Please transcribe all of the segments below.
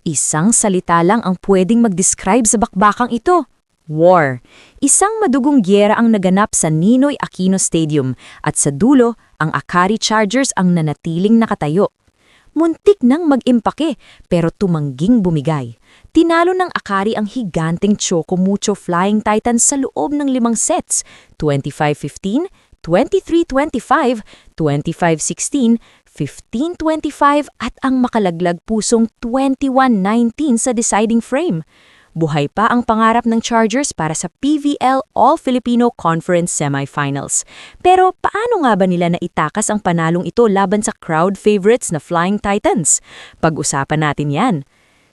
Isang salita lang ang pwedeng mag-describe sa bakbakang ito. War. Isang madugong gyera ang naganap sa Ninoy Aquino Stadium at sa dulo, ang Akari Chargers ang nanatiling nakatayo. Muntik nang mag-impake pero tumangging bumigay. Tinalo ng Akari ang higanteng Choco Mucho Flying Titans sa loob ng 5 sets, 25-15, 23-25, 25-16, 15-25 at ang makalaglag pusong 21-19 sa deciding frame. Buhay pa ang pangarap ng Chargers para sa PVL All-Filipino Conference Semifinals. Pero paano nga ba nila naitakas ang panalong ito laban sa crowd favorites na Flying Titans? Pag-usapan natin yan.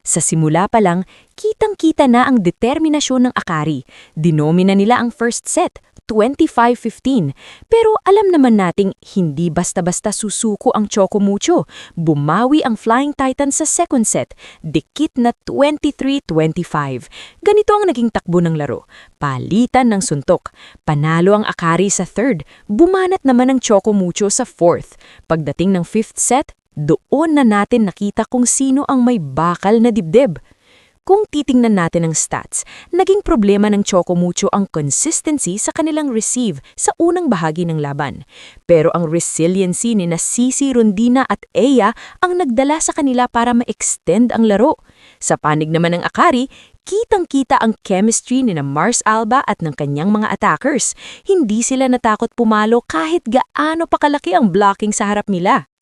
Sa simula pa lang, kitang-kita na ang determinasyon ng Akari. Dinomina nila ang first set, 25-15. Pero alam naman nating hindi basta-basta susuko ang Choco Mucho. Bumawi ang Flying Titans sa second set, dikit na 23-25. Ganito ang naging takbo ng laro. Palitan ng suntok. Panalo ang Akari sa third. Bumanat naman ang Choco Mucho sa fourth. Pagdating ng fifth set, doon na natin nakita kung sino ang may bakal na dibdib. Kung titingnan natin ang stats, naging problema ng Choco Mucho ang consistency sa kanilang receive sa unang bahagi ng laban. Pero ang resiliency ni na Cici Rondina at Eya ang nagdala sa kanila para ma-extend ang laro. Sa panig naman ng Akari, kitang-kita ang chemistry ni na Mars Alba at ng kanyang mga attackers. Hindi sila natakot pumalo kahit gaano pa kalaki ang blocking sa harap nila.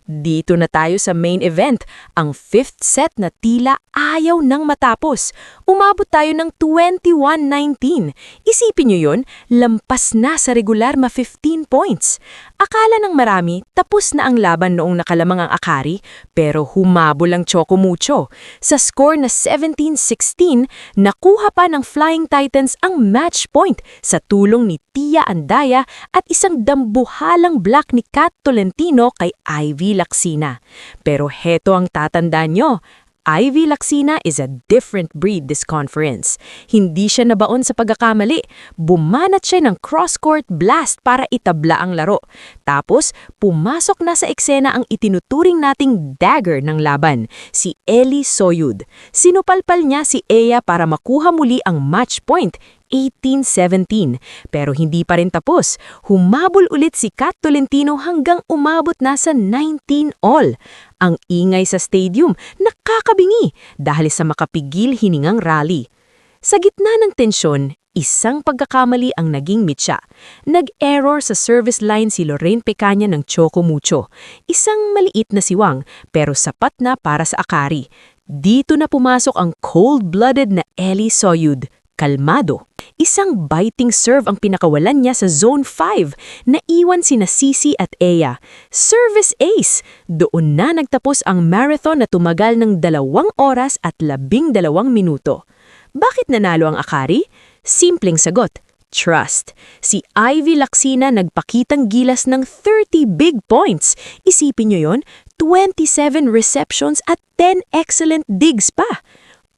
Dito na tayo sa main event, ang fifth set na tila ayaw nang matapos. Umabot tayo ng 21-19. Isipin nyo yun, lampas na sa regular 15 points. Akala ng marami, tapos na ang laban noong nakalamang ang Akari, pero humabol ang Choco Mucho. Sa score na 17-16, nakuha pa ng Flying Titans ang match point sa tulong ni Tia Andaya at isang dambuhalang block ni Kat Tolentino kay Ivy Lacsina. Pero heto ang tatandaan nyo, Ivy Lacsina is a different breed this conference. Hindi siya nabaon sa pagkakamali. Bumanat siya ng cross-court blast para itabla ang laro. Tapos, pumasok na sa eksena ang itinuturing nating dagger ng laban, si Ellie Soyud. Sinupalpal niya si Eya para makuha muli ang match point, 18-17. Pero hindi pa rin tapos. Humabol ulit si Kat Tolentino hanggang umabot na sa 19-all. Ang ingay sa stadium, nakakabingi dahil sa makapigil hiningang rally. Sa gitna ng tensyon, isang pagkakamali ang naging mitya. Nag-error sa service line si Lorraine Pecaña ng Choco Mucho. Isang maliit na siwang pero sapat na para sa Akari. Dito na pumasok ang cold-blooded na Ellie Soyud. Kalmado. Isang biting serve ang pinakawalan niya sa Zone 5. Naiwan sina Cici at Eya. Service ace! Doon na nagtapos ang marathon na tumagal ng 2 oras at 12 minuto. Bakit nanalo ang Akari? Simpleng sagot. Trust. Si Ivy Lacsina nagpakitang gilas ng 30 big points. Isipin nyo yon, 27 receptions at 10 excellent digs pa.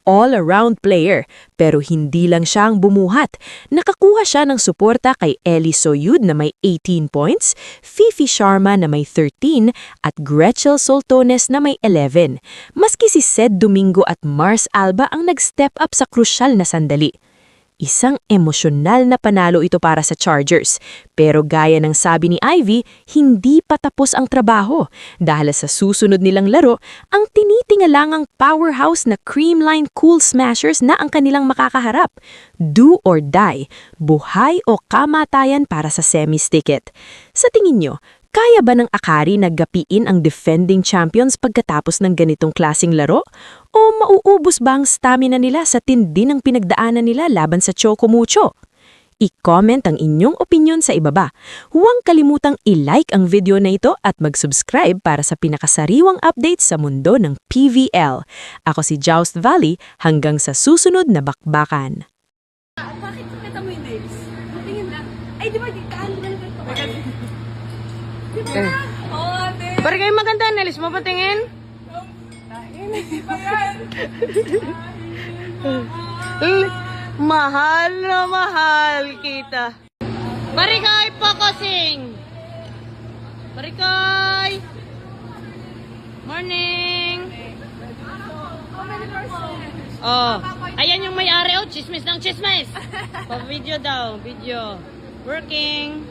All-around player, pero hindi lang siya ang bumuhat. Nakakuha siya ng suporta kay Ellie Soyud na may 18 points, Fifi Sharma na may 13, at Gretchel Soltones na may 11. Maski si Sed Domingo at Mars Alba ang nag-step up sa krusyal na sandali. Isang emosyonal na panalo ito para sa Chargers. Pero gaya ng sabi ni Ivy, hindi pa tapos ang trabaho. Dahil sa susunod nilang laro, ang tinitingalangang powerhouse na Creamline Cool Smashers na ang kanilang makakaharap. Do or die, buhay o kamatayan para sa semis ticket. Sa tingin nyo, kaya ba ng Akari naggapiin ang defending champions pagkatapos ng ganitong klasing laro? O mauubos ba ang stamina nila sa tindi ng pinagdaanan nila laban sa Choco Mucho? I-comment ang inyong opinion sa ibaba. Huwag kalimutang i-like ang video na ito at mag-subscribe para sa pinakasariwang update sa mundo ng PVL. Ako si Joust Valley, hanggang sa susunod na bakbakan. Bakit kita mo yung nails? Tingin lang. Ay, di ba? Kaan mo na lang ito. Di ba na? Oo, ate. Pare kayo maganda, nalis mo patingin? Hindi pa yan. Mahal na mahal kita. Barikay focusing. Barikay. Morning. Oh, ayan yung may-ari. Oh, chismis ng chismis. Pa-video daw. Video. Working.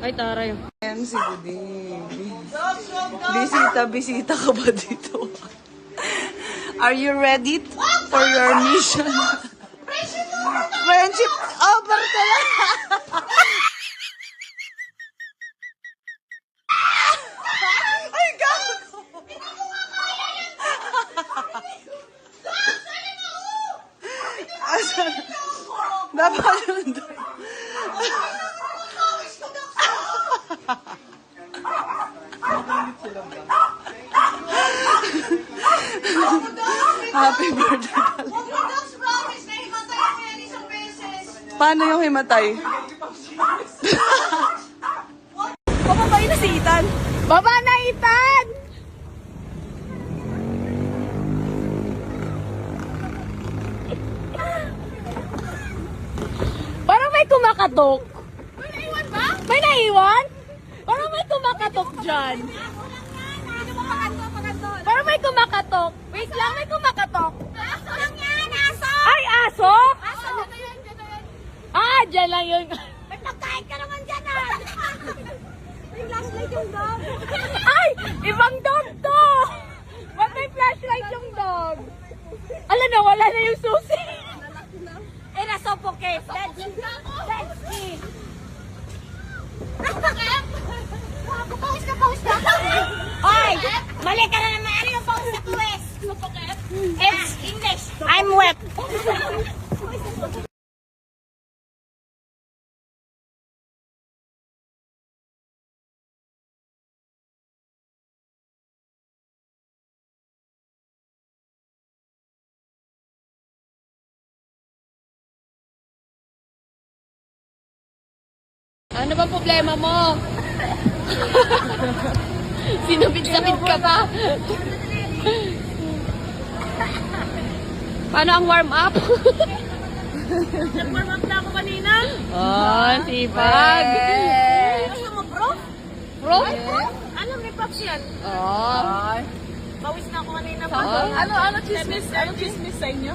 Ay, taray. Ayan si Buding. Bisita ka ba dito? Are you ready for your mission? Friendship over ka lang. Ay, gago! Asan? Dapat yun doon. Happy birthday. Paano yung himatay? Pababay na si Ethan. Baba na, Ethan! Parang may kumakatok. May naiwan ba? May naiwan? Parang may kumakatok dyan. Hindi mo pakanto. Parang may kumakatok. Wait lang, may kumakatok. Aso lang yan, aso! Ay, aso? Aso, dito yan. Ah, dyan lang yun. May pagkain ka naman dyan, ah! May flashlight yung dog. Ay, ibang dog to. Ba't may flashlight yung dog? Ala na, wala na yung susi. Eh, nasuffocate. Let's see. Pawis ka. Hoy! Mali ka na naman. Ano yung pawis na pawis? It's English. I'm wet. Ano ba problema mo? Sinabit-sabit ka pa. Paano ang warm up? Nag-warm up na ako kanina. Oh, sipag. Gusto mo, bro? Bro? Ano, may props yan. Oh. Pawis na ako kanina pa. Oh. Ano chismis sa inyo?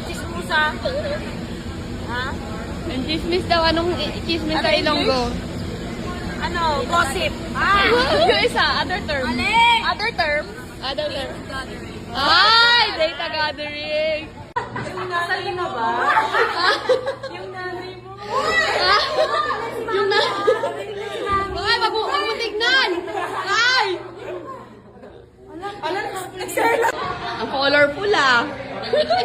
Chismusa. Ha? Yung chismis daw, anong chismis sa Ilonggo? Ano? Gossip. Yung isa, other term. Alin? Other term? Other term. Ay, data gathering. Nasaan na ba? Yung nanay mo. Yung na... Ay, wag mo tignan! Ay! Ang colorful ah.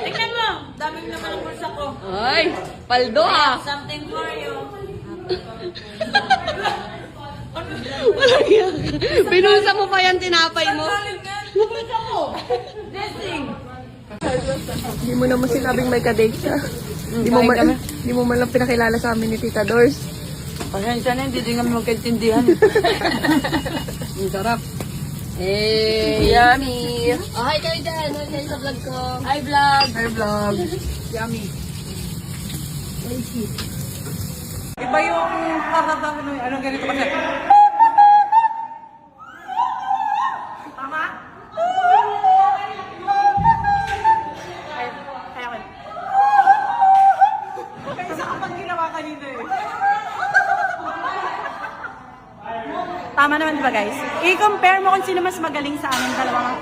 Tingnan mo. Daming naman ang bulsa ko. Ay, paldo ah. Something for you. Walang yan. Binusa mo pa yan, tinapay mo. Bulsa ko. Blessing. Hindi mo naman sinabing may kadate siya. Hindi mo man lang pinakilala sa amin ni Tita Dors. Pasensya na, hindi din kami magkaintindihan. Ang sarap. Eh, Yummy! oh, hi kayo dyan. Hi sa vlog ko. Hi, vlog. Hi vlog! Yummy. Iba yung anong ganito kasi. Tama? Kaya ko. Kaya isa ka pang ginawa kanina eh. Tama naman, di ba, guys? I-compare mo kung sino mas magaling sa amin dalawang.